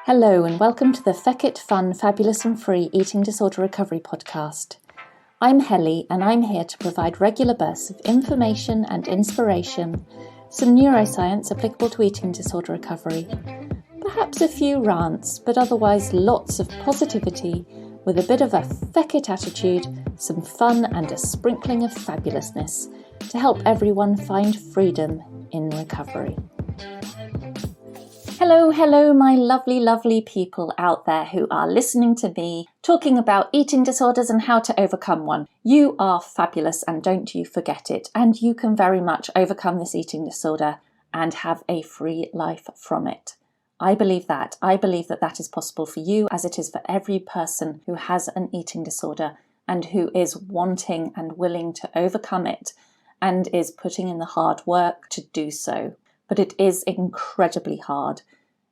Hello and welcome to the Feck It Fun, Fabulous and Free Eating Disorder Recovery podcast. I'm Helly and I'm here to provide regular bursts of information and inspiration, some neuroscience applicable to eating disorder recovery, perhaps a few rants, but otherwise lots of positivity with a bit of a feck it attitude, some fun and a sprinkling of fabulousness to help everyone find freedom in recovery. Hello, my lovely people out there who are listening to me talking about eating disorders and how to overcome one. You are fabulous and don't you forget it. And you can very much overcome this eating disorder and have a free life from it. I believe that. I believe that that is possible for you as it is for every person who has an eating disorder and who is wanting and willing to overcome it and is putting in the hard work to do so. But it is incredibly hard.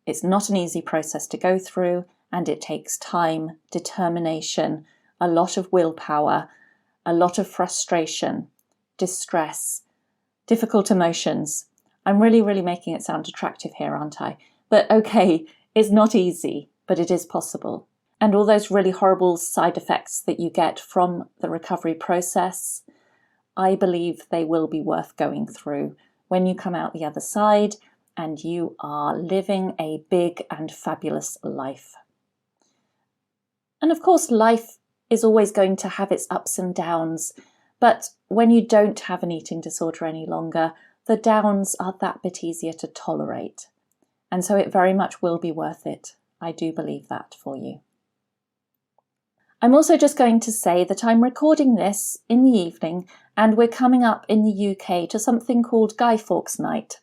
It's not an easy process to go through, and it takes time, determination, a lot of willpower, a lot of frustration, distress, difficult emotions. I'm really making it sound attractive here, aren't I? But okay, it's not easy, but it is possible. And all those really horrible side effects that you get from the recovery process, I believe they will be worth going through when you come out the other side and you are living a big and fabulous life. And of course, life is always going to have its ups and downs, but when you don't have an eating disorder any longer, the downs are that bit easier to tolerate. And so it very much will be worth it. I do believe that for you. I'm also just going to say that I'm recording this in the evening and we're coming up in the UK to something called Guy Fawkes Night.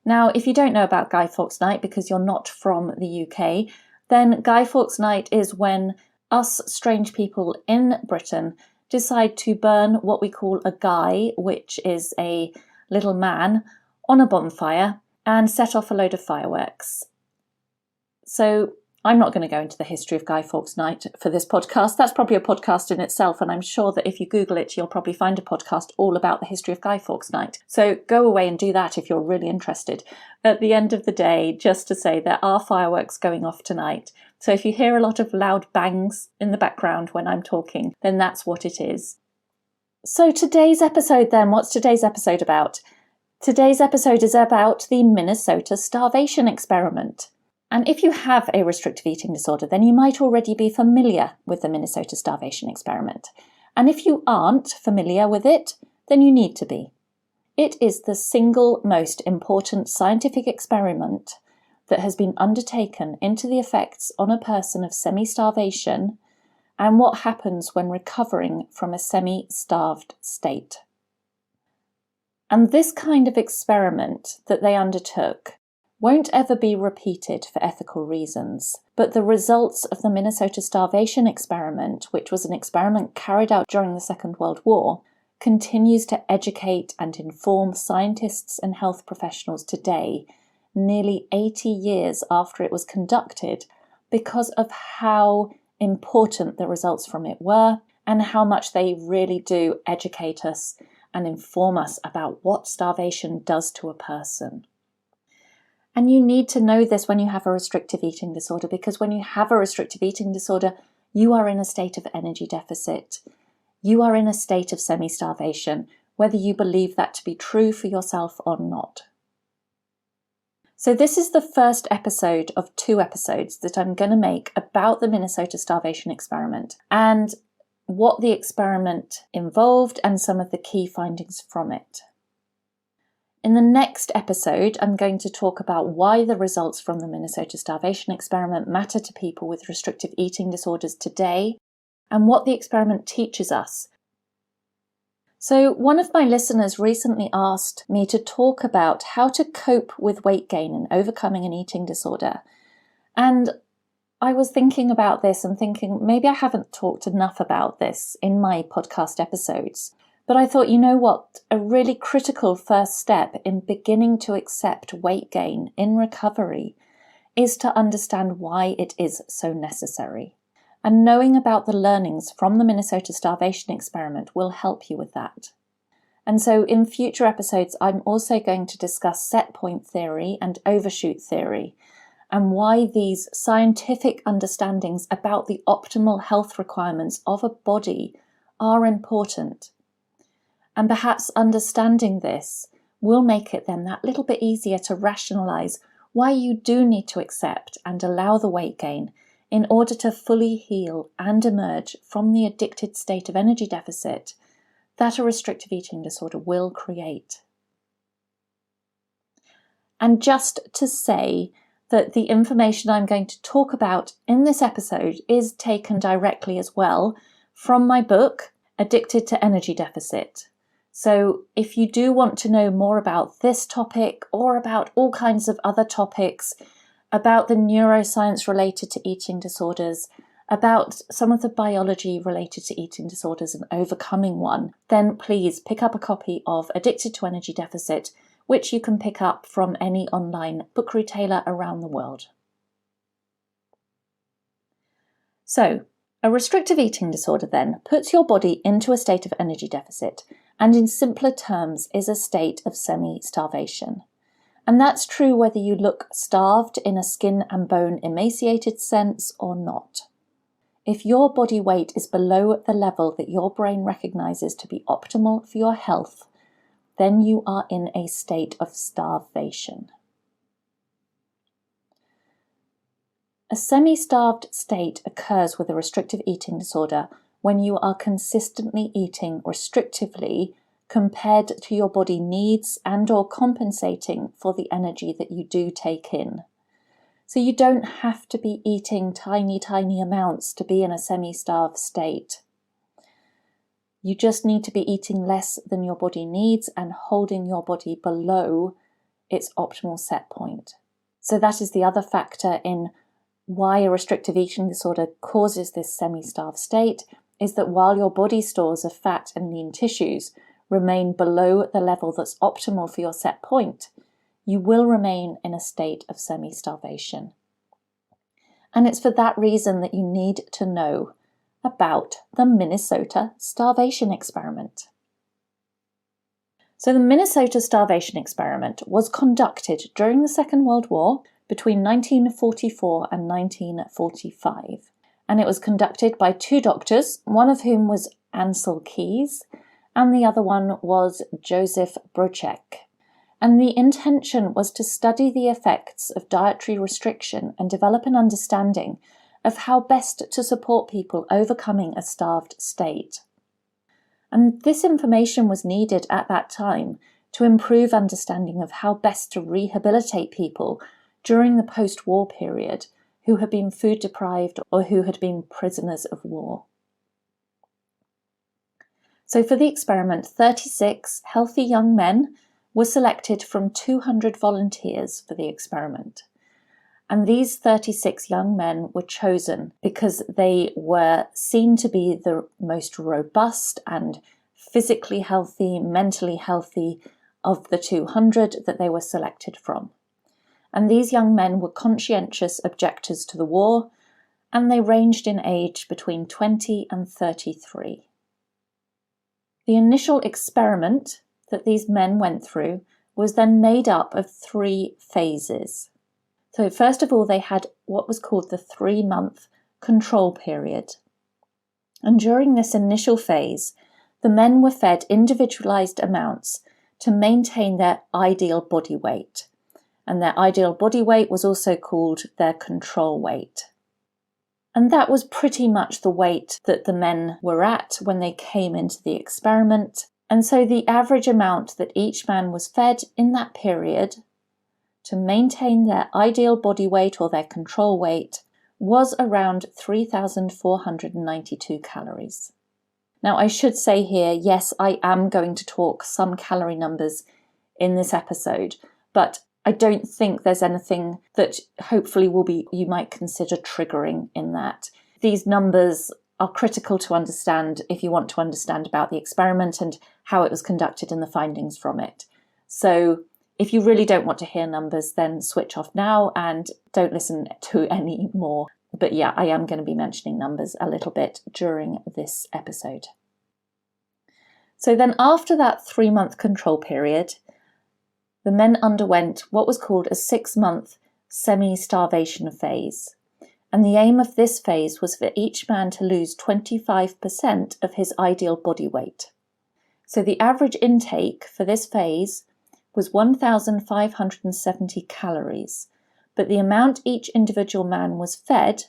Now, if you don't know about Guy Fawkes Night because you're not from the UK, then Guy Fawkes Night is when us strange people in Britain decide to burn what we call a guy, which is a little man, on a bonfire and set off a load of fireworks. So I'm not going to go into the history of Guy Fawkes Night for this podcast. That's probably a podcast in itself, and I'm sure that if you Google it, you'll probably find a podcast all about the history of Guy Fawkes Night. So go away and do that if you're really interested. At the end of the day, just to say there are fireworks going off tonight. So if you hear a lot of loud bangs in the background when I'm talking, then that's what it is. So today's episode then, what's today's episode about? Today's episode is about the Minnesota Starvation Experiment. And if you have a restrictive eating disorder, then you might already be familiar with the Minnesota Starvation Experiment. And if you aren't familiar with it, then you need to be. It is the single most important scientific experiment that has been undertaken into the effects on a person of semi-starvation and what happens when recovering from a semi-starved state. And this kind of experiment that they undertook won't ever be repeated for ethical reasons, but the results of the Minnesota Starvation Experiment, which was an experiment carried out during the Second World War, continues to educate and inform scientists and health professionals today, nearly 80 years after it was conducted, because of how important the results from it were and how much they really do educate us and inform us about what starvation does to a person. And you need to know this when you have a restrictive eating disorder, because when you have a restrictive eating disorder, you are in a state of energy deficit. You are in a state of semi-starvation, whether you believe that to be true for yourself or not. So this is the first episode of 2 episodes that I'm going to make about the Minnesota Starvation Experiment and what the experiment involved and some of the key findings from it. In the next episode, I'm going to talk about why the results from the Minnesota Starvation Experiment matter to people with restrictive eating disorders today and what the experiment teaches us. So one of my listeners recently asked me to talk about how to cope with weight gain and overcoming an eating disorder. And I was thinking about this and thinking maybe I haven't talked enough about this in my podcast episodes. But I thought, you know what, a really critical first step in beginning to accept weight gain in recovery is to understand why it is so necessary. And knowing about the learnings from the Minnesota Starvation Experiment will help you with that. And so in future episodes, I'm also going to discuss set point theory and overshoot theory and why these scientific understandings about the optimal health requirements of a body are important. And perhaps understanding this will make it then that little bit easier to rationalize why you do need to accept and allow the weight gain in order to fully heal and emerge from the addicted state of energy deficit that a restrictive eating disorder will create. And just to say that the information I'm going to talk about in this episode is taken directly as well from my book, Addicted to Energy Deficit. So if you do want to know more about this topic or about all kinds of other topics, about the neuroscience related to eating disorders, about some of the biology related to eating disorders and overcoming one, then please pick up a copy of Addicted to Energy Deficit, which you can pick up from any online book retailer around the world. So, a restrictive eating disorder then puts your body into a state of energy deficit, and in simpler terms is a state of semi-starvation. And that's true whether you look starved in a skin and bone emaciated sense or not. If your body weight is below the level that your brain recognizes to be optimal for your health, then you are in a state of starvation. A semi-starved state occurs with a restrictive eating disorder when you are consistently eating restrictively compared to your body needs and or compensating for the energy that you do take in. So you don't have to be eating tiny amounts to be in a semi-starved state. You just need to be eating less than your body needs and holding your body below its optimal set point. So that is the other factor in why a restrictive eating disorder causes this semi-starved state, is that while your body stores of fat and lean tissues remain below the level that's optimal for your set point, you will remain in a state of semi-starvation. And it's for that reason that you need to know about the Minnesota Starvation Experiment. So the Minnesota Starvation Experiment was conducted during the Second World War between 1944 and 1945. And it was conducted by two doctors, one of whom was Ansel Keys, and the other one was Joseph Brocek. And the intention was to study the effects of dietary restriction and develop an understanding of how best to support people overcoming a starved state. And this information was needed at that time to improve understanding of how best to rehabilitate people during the post-war period who had been food deprived or who had been prisoners of war. So for the experiment, 36 healthy young men were selected from 200 volunteers for the experiment. And these 36 young men were chosen because they were seen to be the most robust and physically healthy, mentally healthy of the 200 that they were selected from. And these young men were conscientious objectors to the war, and they ranged in age between 20 and 33. The initial experiment that these men went through was then made up of 3 phases. So first of all, they had what was called the 3-month control period. And during this initial phase, the men were fed individualized amounts to maintain their ideal body weight. And their ideal body weight was also called their control weight. And that was pretty much the weight that the men were at when they came into the experiment. And so the average amount that each man was fed in that period to maintain their ideal body weight or their control weight was around 3,492 calories. Now, I should say here, yes, I am going to talk some calorie numbers in this episode, but I don't think there's anything that hopefully you might consider triggering in that. These numbers are critical to understand if you want to understand about the experiment and how it was conducted and the findings from it. So if you really don't want to hear numbers, then switch off now and don't listen to any more. But yeah, I am going to be mentioning numbers a little bit during this episode. So then after that 3-month control period, the men underwent what was called a 6-month semi-starvation phase. And the aim of this phase was for each man to lose 25% of his ideal body weight. So the average intake for this phase was 1,570 calories, but the amount each individual man was fed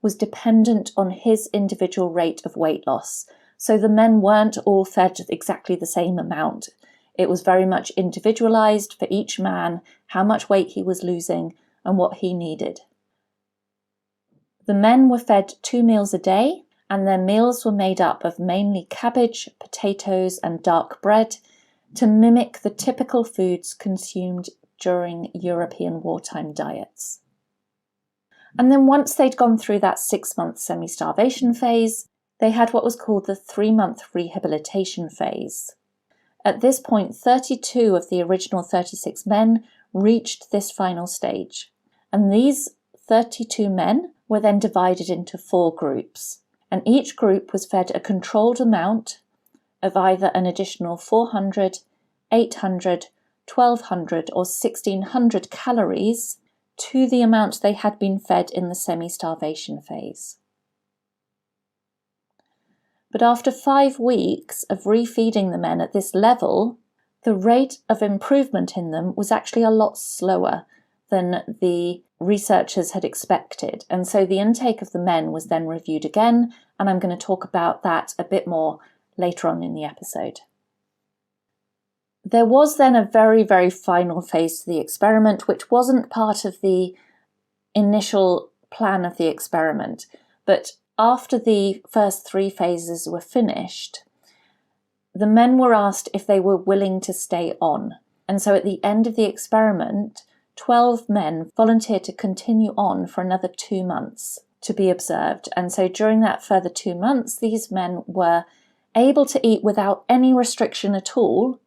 was dependent on his individual rate of weight loss. So the men weren't all fed exactly the same amount. It was very much individualized for each man, how much weight he was losing and what he needed. The men were fed 2 meals a day, and their meals were made up of mainly cabbage, potatoes, and dark bread to mimic the typical foods consumed during European wartime diets. And then once they'd gone through that 6-month semi-starvation phase, they had what was called the 3-month rehabilitation phase. At this point, 32 of the original 36 men reached this final stage, and these 32 men were then divided into 4 groups, and each group was fed a controlled amount of either an additional 400, 800, 1200 or 1600 calories to the amount they had been fed in the semi-starvation phase. But after 5 weeks of refeeding the men at this level, the rate of improvement in them was actually a lot slower than the researchers had expected. And so the intake of the men was then reviewed again, and I'm going to talk about that a bit more later on in the episode. There was then a very, very final phase to the experiment, which wasn't part of the initial plan of the experiment. But after the first 3 phases were finished, the men were asked if they were willing to stay on. And so at the end of the experiment, 12 men volunteered to continue on for another 2 months to be observed. And so during that further 2 months, these men were able to eat without any restriction at all,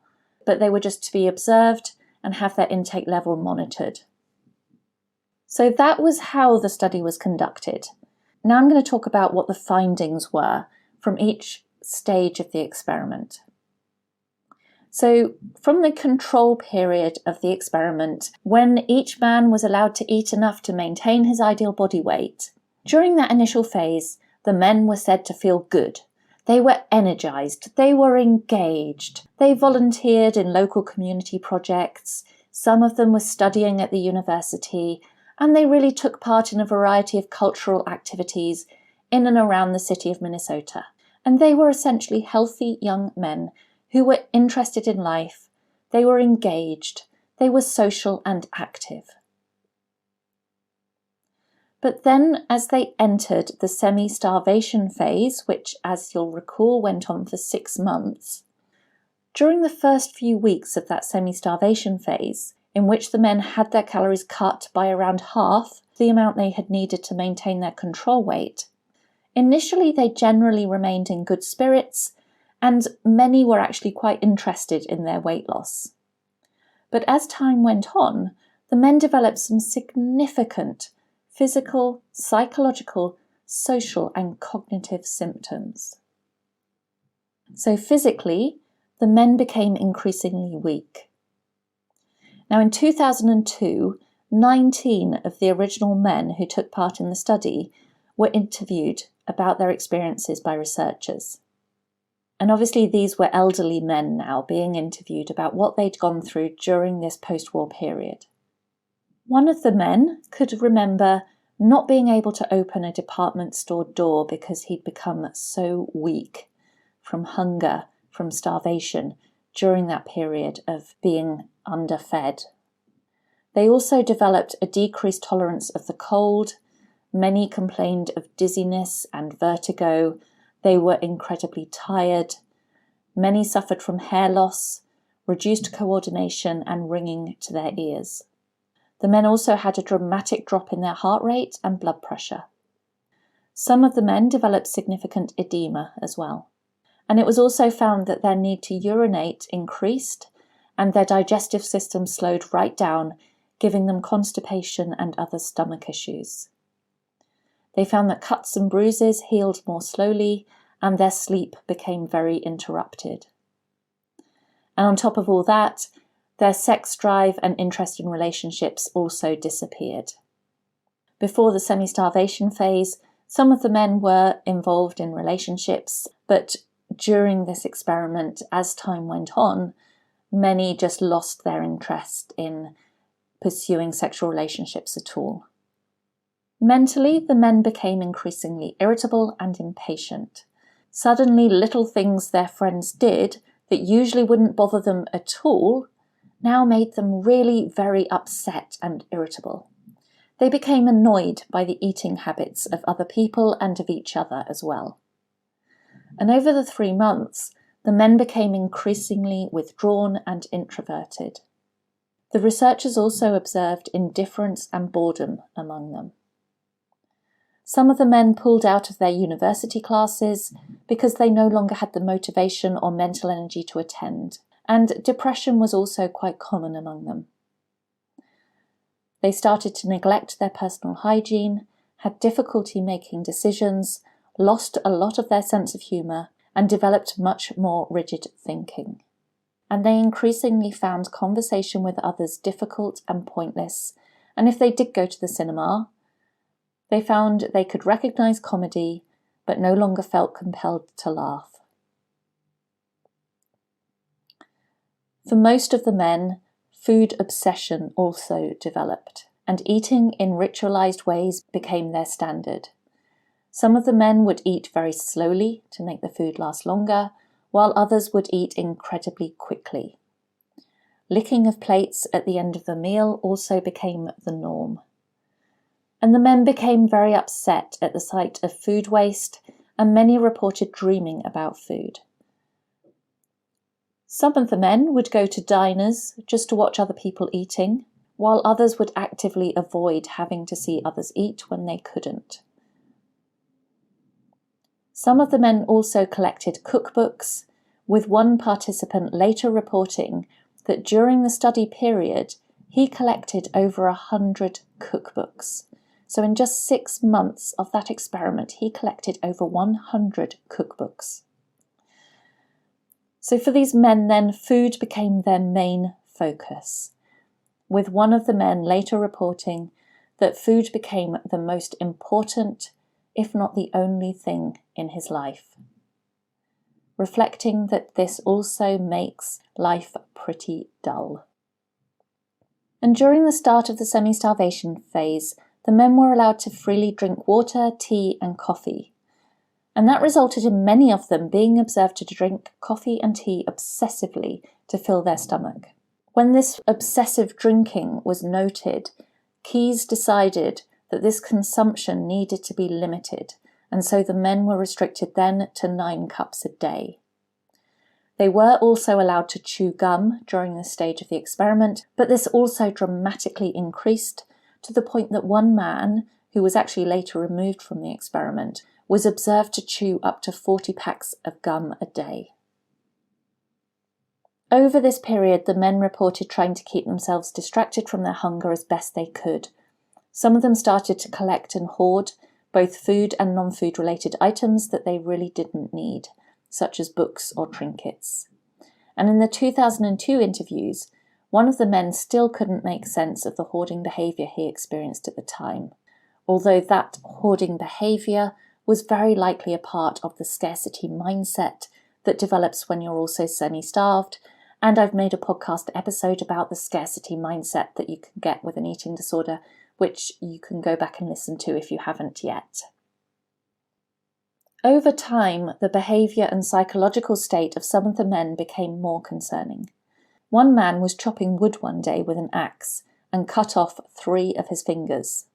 but they were just to be observed and have their intake level monitored. So that was how the study was conducted. Now I'm going to talk about what the findings were from each stage of the experiment. So from the control period of the experiment, when each man was allowed to eat enough to maintain his ideal body weight, during that initial phase, the men were said to feel good. They were energized, they were engaged, they volunteered in local community projects, some of them were studying at the university, and they really took part in a variety of cultural activities in and around the city of Minnesota. And they were essentially healthy young men who were interested in life, they were engaged, they were social and active. But then as they entered the semi-starvation phase, which as you'll recall went on for 6 months, during the first few weeks of that semi-starvation phase, in which the men had their calories cut by around half the amount they had needed to maintain their control weight, initially they generally remained in good spirits, and many were actually quite interested in their weight loss. But as time went on, the men developed some significant physical, psychological, social and cognitive symptoms. So physically, the men became increasingly weak. Now in 2002, 19 of the original men who took part in the study were interviewed about their experiences by researchers. And obviously these were elderly men now being interviewed about what they'd gone through during this post-war period. One of the men could remember not being able to open a department store door because he'd become so weak from hunger, from starvation, during that period of being underfed. They also developed a decreased tolerance of the cold. Many complained of dizziness and vertigo. They were incredibly tired. Many suffered from hair loss, reduced coordination and ringing to their ears. The men also had a dramatic drop in their heart rate and blood pressure. Some of the men developed significant edema as well. And it was also found that their need to urinate increased and their digestive system slowed right down, giving them constipation and other stomach issues. They found that cuts and bruises healed more slowly and their sleep became very interrupted. And on top of all that, Their sex drive and interest in relationships also disappeared. Before the semi-starvation phase, some of the men were involved in relationships, but during this experiment, as time went on, many just lost their interest in pursuing sexual relationships at all. Mentally, the men became increasingly irritable and impatient. Suddenly, little things their friends did that usually wouldn't bother them at all now made them really very upset and irritable. They became annoyed by the eating habits of other people and of each other as well. And over the 3 months, the men became increasingly withdrawn and introverted. The researchers also observed indifference and boredom among them. Some of the men pulled out of their university classes because they no longer had the motivation or mental energy to attend, and depression was also quite common among them. They started to neglect their personal hygiene, had difficulty making decisions, lost a lot of their sense of humour, and developed much more rigid thinking. And they increasingly found conversation with others difficult and pointless, and if they did go to the cinema, they found they could recognise comedy, but no longer felt compelled to laugh. For most of the men, food obsession also developed, and eating in ritualised ways became their standard. Some of the men would eat very slowly to make the food last longer, while others would eat incredibly quickly. Licking of plates at the end of the meal also became the norm. And the men became very upset at the sight of food waste, and many reported dreaming about food. Some of the men would go to diners just to watch other people eating, while others would actively avoid having to see others eat when they couldn't. Some of the men also collected cookbooks, with one participant later reporting that during the study period he collected over 100 cookbooks. So in just 6 months of that experiment, he collected over 100 cookbooks. So for these men then, food became their main focus, with one of the men later reporting that food became the most important, if not the only thing in his life, reflecting that this also makes life pretty dull. And during the start of the semi-starvation phase, the men were allowed to freely drink water, tea and coffee. And that resulted in many of them being observed to drink coffee and tea obsessively to fill their stomach. When this obsessive drinking was noted, Keyes decided that this consumption needed to be limited, and so the men were restricted then to 9 cups a day. They were also allowed to chew gum during this stage of the experiment, but this also dramatically increased to the point that one man, who was actually later removed from the experiment, was observed to chew up to 40 packs of gum a day. Over this period, the men reported trying to keep themselves distracted from their hunger as best they could. Some of them started to collect and hoard both food and non-food related items that they really didn't need, such as books or trinkets. And in the 2002 interviews, one of the men still couldn't make sense of the hoarding behaviour he experienced at the time, although that hoarding behaviour was very likely a part of the scarcity mindset that develops when you're also semi-starved, and I've made a podcast episode about the scarcity mindset that you can get with an eating disorder, which you can go back and listen to if you haven't yet. Over time, the behaviour and psychological state of some of the men became more concerning. One man was chopping wood one day with an axe and cut off 3 of his fingers.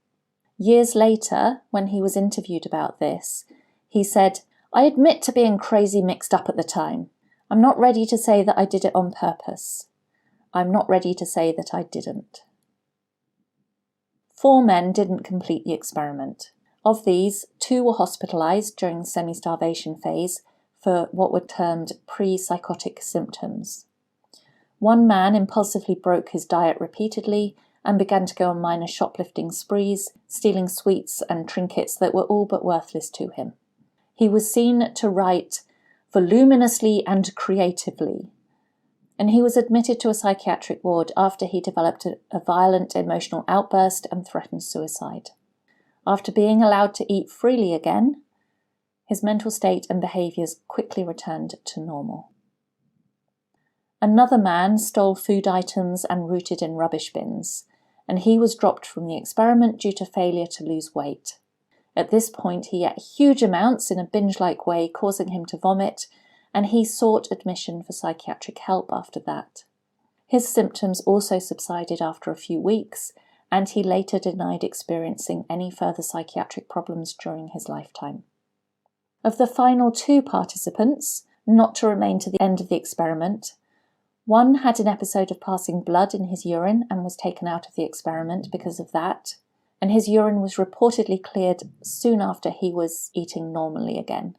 Years later, when he was interviewed about this, he said, "I admit to being crazy mixed up at the time. I'm not ready to say that I did it on purpose. I'm not ready to say that I didn't." 4 men didn't complete the experiment. Of these, 2 were hospitalised during the semi-starvation phase for what were termed pre-psychotic symptoms. One man impulsively broke his diet repeatedly and began to go on minor shoplifting sprees, stealing sweets and trinkets that were all but worthless to him. He was seen to write voluminously and creatively, and he was admitted to a psychiatric ward after he developed a violent emotional outburst and threatened suicide. After being allowed to eat freely again, his mental state and behaviours quickly returned to normal. Another man stole food items and rooted in rubbish bins, and he was dropped from the experiment due to failure to lose weight. At this point, he ate huge amounts in a binge-like way, causing him to vomit, and he sought admission for psychiatric help after that. His symptoms also subsided after a few weeks, and he later denied experiencing any further psychiatric problems during his lifetime. Of the final 2 participants, not to remain to the end of the experiment, one had an episode of passing blood in his urine and was taken out of the experiment because of that, and his urine was reportedly cleared soon after he was eating normally again.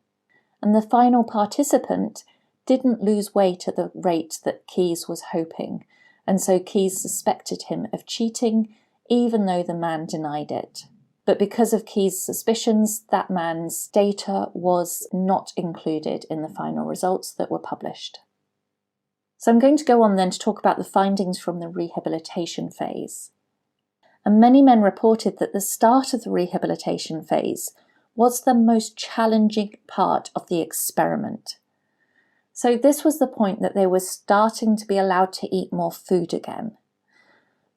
And the final participant didn't lose weight at the rate that Keyes was hoping, and so Keyes suspected him of cheating, even though the man denied it. But because of Keyes' suspicions, that man's data was not included in the final results that were published. So I'm going to go on then to talk about the findings from the rehabilitation phase. And many men reported that the start of the rehabilitation phase was the most challenging part of the experiment. So this was the point that they were starting to be allowed to eat more food again.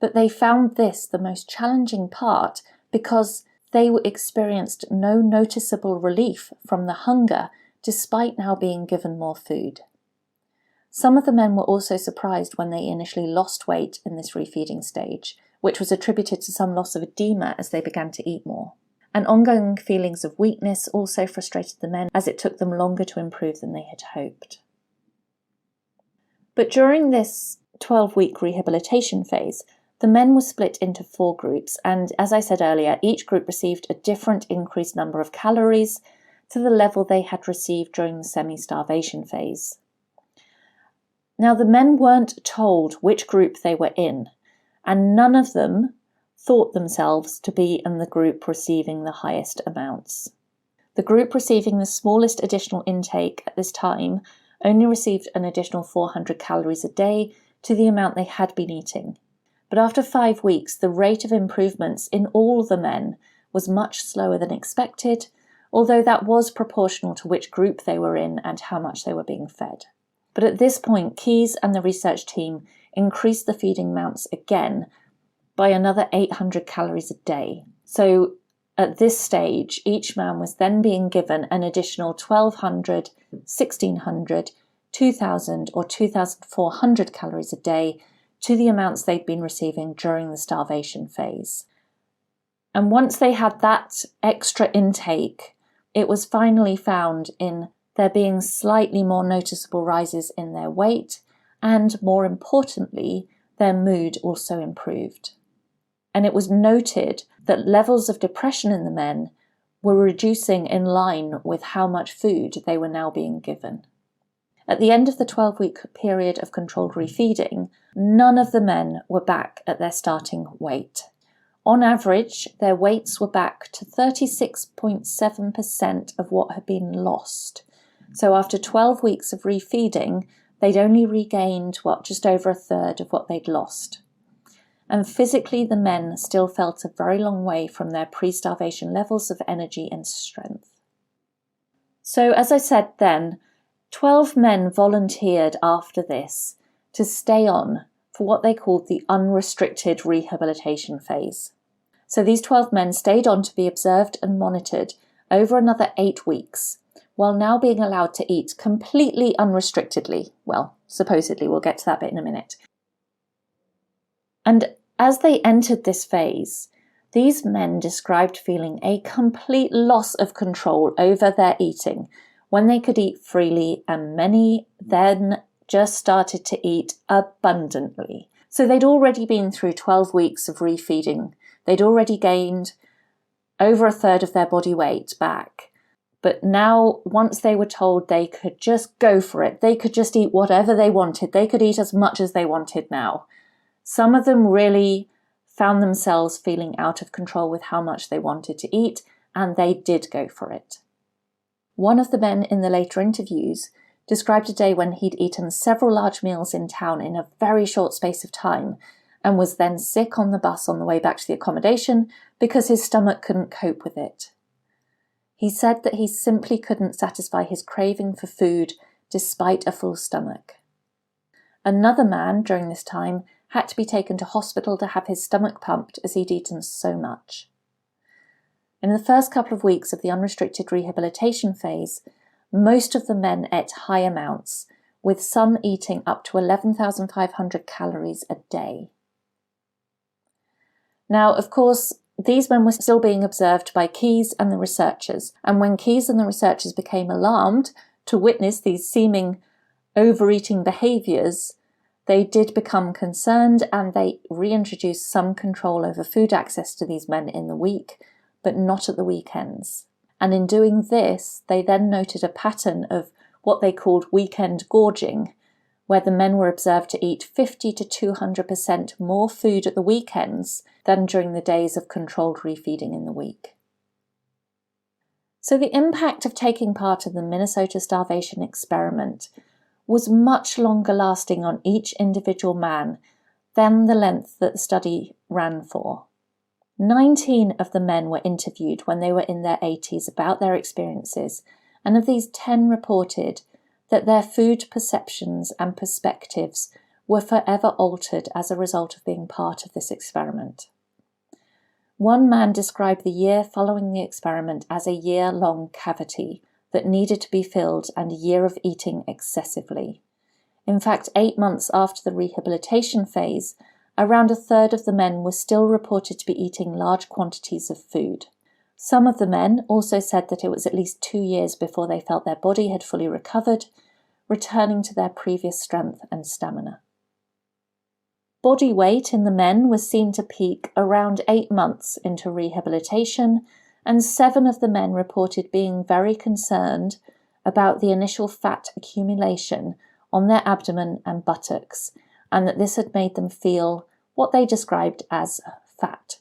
But they found this the most challenging part because they experienced no noticeable relief from the hunger despite now being given more food. Some of the men were also surprised when they initially lost weight in this refeeding stage, which was attributed to some loss of edema as they began to eat more. And ongoing feelings of weakness also frustrated the men as it took them longer to improve than they had hoped. But during this 12-week rehabilitation phase, the men were split into 4 groups, and as I said earlier, each group received a different increased number of calories to the level they had received during the semi-starvation phase. Now, the men weren't told which group they were in, and none of them thought themselves to be in the group receiving the highest amounts. The group receiving the smallest additional intake at this time only received an additional 400 calories a day to the amount they had been eating. But after 5 weeks, the rate of improvements in all the men was much slower than expected, although that was proportional to which group they were in and how much they were being fed. But at this point, Keyes and the research team increased the feeding amounts again by another 800 calories a day. So at this stage, each man was then being given an additional 1,200, 1,600, 2,000 or 2,400 calories a day to the amounts they'd been receiving during the starvation phase. And once they had that extra intake, it was finally found in there being slightly more noticeable rises in their weight, and more importantly, their mood also improved. And it was noted that levels of depression in the men were reducing in line with how much food they were now being given. At the end of the 12-week period of controlled refeeding, none of the men were back at their starting weight. On average, their weights were back to 36.7% of what had been lost. So after 12 weeks of refeeding, they'd only regained, just over a third of what they'd lost. And physically, the men still felt a very long way from their pre-starvation levels of energy and strength. So as I said then, 12 men volunteered after this to stay on for what they called the unrestricted rehabilitation phase. So these 12 men stayed on to be observed and monitored over another 8 weeks, while now being allowed to eat completely unrestrictedly. Well, supposedly, we'll get to that bit in a minute. And as they entered this phase, these men described feeling a complete loss of control over their eating when they could eat freely, and many then just started to eat abundantly. So they'd already been through 12 weeks of refeeding. They'd already gained over a third of their body weight back. But now, once they were told they could just go for it, they could just eat whatever they wanted, they could eat as much as they wanted now. Some of them really found themselves feeling out of control with how much they wanted to eat, and they did go for it. One of the men in the later interviews described a day when he'd eaten several large meals in town in a very short space of time and was then sick on the bus on the way back to the accommodation because his stomach couldn't cope with it. He said that he simply couldn't satisfy his craving for food despite a full stomach. Another man during this time had to be taken to hospital to have his stomach pumped as he'd eaten so much. In the first couple of weeks of the unrestricted rehabilitation phase, most of the men ate high amounts, with some eating up to 11,500 calories a day. Now, of course, these men were still being observed by Keyes and the researchers, and when Keyes and the researchers became alarmed to witness these seeming overeating behaviours, they did become concerned and they reintroduced some control over food access to these men in the week, but not at the weekends. And in doing this, they then noted a pattern of what they called weekend gorging, where the men were observed to eat 50 to 200% more food at the weekends than during the days of controlled refeeding in the week. So the impact of taking part in the Minnesota Starvation Experiment was much longer lasting on each individual man than the length that the study ran for. 19 of the men were interviewed when they were in their 80s about their experiences, and of these 10 reported that their food perceptions and perspectives were forever altered as a result of being part of this experiment. One man described the year following the experiment as a year-long cavity that needed to be filled and a year of eating excessively. In fact, 8 months after the rehabilitation phase, around a third of the men were still reported to be eating large quantities of food. Some of the men also said that it was at least 2 years before they felt their body had fully recovered, returning to their previous strength and stamina. Body weight in the men was seen to peak around 8 months into rehabilitation, and 7 of the men reported being very concerned about the initial fat accumulation on their abdomen and buttocks, and that this had made them feel what they described as fat.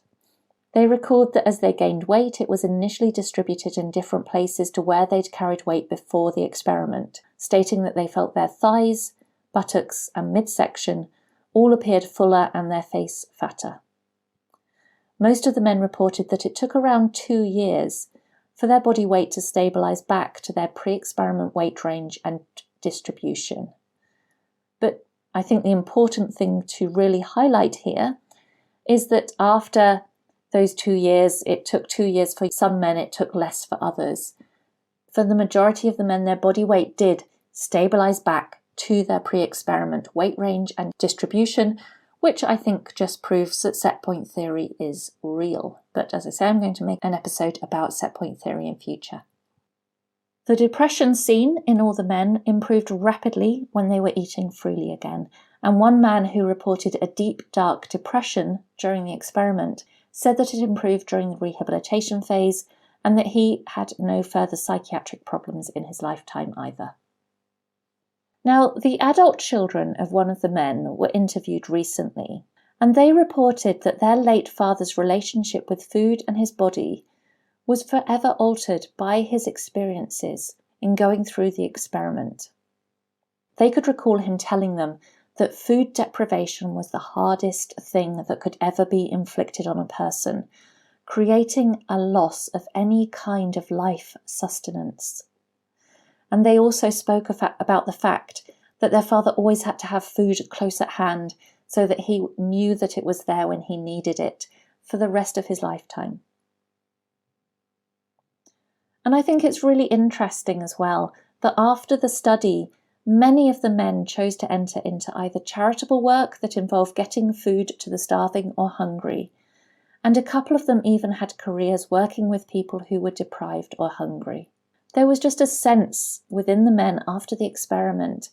They recalled that as they gained weight, it was initially distributed in different places to where they'd carried weight before the experiment, stating that they felt their thighs, buttocks, and midsection all appeared fuller and their face fatter. Most of the men reported that it took around 2 years for their body weight to stabilise back to their pre-experiment weight range and distribution. But I think the important thing to really highlight here is that after those 2 years, it took 2 years for some men, it took less for others. For the majority of the men, their body weight did stabilise back to their pre-experiment weight range and distribution, which I think just proves that set point theory is real. But as I say, I'm going to make an episode about set point theory in future. The depression seen in all the men improved rapidly when they were eating freely again, and one man who reported a deep, dark depression during the experiment said that it improved during the rehabilitation phase and that he had no further psychiatric problems in his lifetime either. Now, the adult children of one of the men were interviewed recently, and they reported that their late father's relationship with food and his body was forever altered by his experiences in going through the experiment. They could recall him telling them that food deprivation was the hardest thing that could ever be inflicted on a person, creating a loss of any kind of life sustenance. And they also spoke about the fact that their father always had to have food close at hand so that he knew that it was there when he needed it for the rest of his lifetime. And I think it's really interesting as well that after the study, many of the men chose to enter into either charitable work that involved getting food to the starving or hungry, and a couple of them even had careers working with people who were deprived or hungry. There was just a sense within the men after the experiment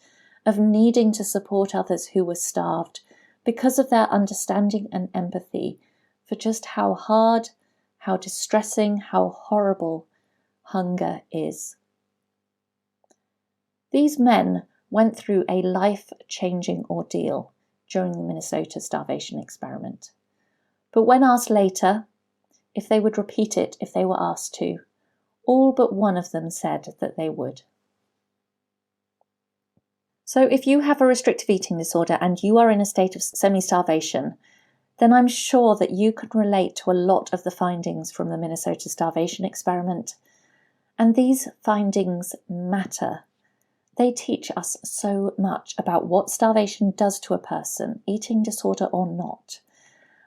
of needing to support others who were starved because of their understanding and empathy for just how hard, how distressing, how horrible hunger is. These men went through a life-changing ordeal during the Minnesota Starvation Experiment. But when asked later if they would repeat it if they were asked to, all but one of them said that they would. So if you have a restrictive eating disorder and you are in a state of semi-starvation, then I'm sure that you can relate to a lot of the findings from the Minnesota Starvation Experiment. And these findings matter. They teach us so much about what starvation does to a person, eating disorder or not.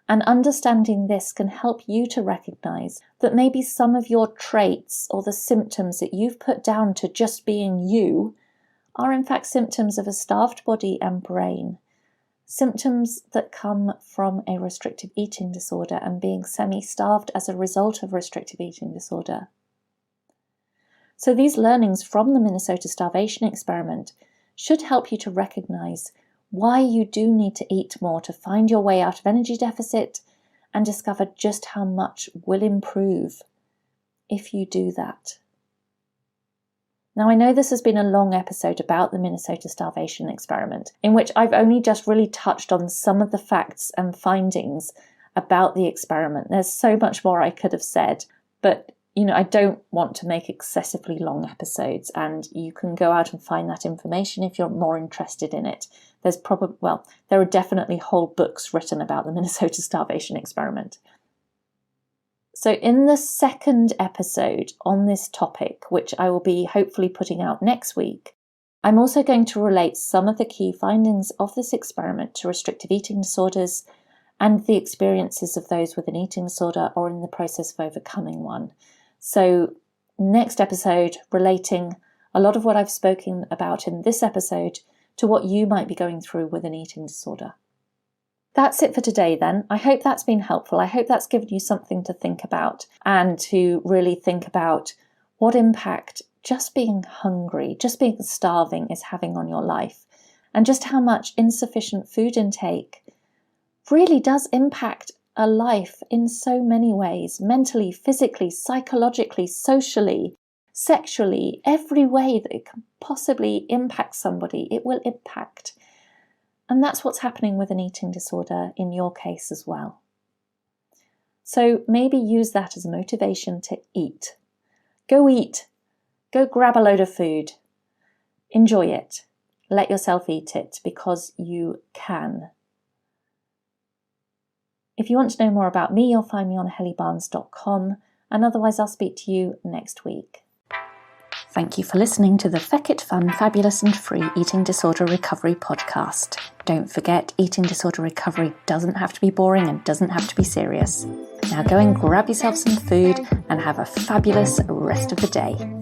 And understanding this can help you to recognise that maybe some of your traits or the symptoms that you've put down to just being you are in fact symptoms of a starved body and brain. Symptoms that come from a restrictive eating disorder and being semi-starved as a result of restrictive eating disorder. So these learnings from the Minnesota Starvation Experiment should help you to recognise why you do need to eat more to find your way out of energy deficit and discover just how much will improve if you do that. Now, I know this has been a long episode about the Minnesota Starvation Experiment, in which I've only just really touched on some of the facts and findings about the experiment. There's so much more I could have said, but I don't want to make excessively long episodes, and you can go out and find that information if you're more interested in it. There are definitely whole books written about the Minnesota Starvation Experiment. So in the second episode on this topic, which I will be hopefully putting out next week, I'm also going to relate some of the key findings of this experiment to restrictive eating disorders and the experiences of those with an eating disorder or in the process of overcoming one. So next episode, relating a lot of what I've spoken about in this episode to what you might be going through with an eating disorder. That's it for today then. I hope that's been helpful. I hope that's given you something to think about and to really think about what impact just being hungry, just being starving is having on your life, and just how much insufficient food intake really does impact a life in so many ways, mentally, physically, psychologically, socially, sexually, every way that it can possibly impact somebody, it will impact. And that's what's happening with an eating disorder in your case as well. So maybe use that as motivation to eat. Go eat. Go grab a load of food. Enjoy it. Let yourself eat it because you can. If you want to know more about me, you'll find me on hellybarnes.com, and otherwise I'll speak to you next week. Thank you for listening to the Feck It Fun, Fabulous and Free Eating Disorder Recovery podcast. Don't forget, eating disorder recovery doesn't have to be boring and doesn't have to be serious. Now go and grab yourself some food and have a fabulous rest of the day.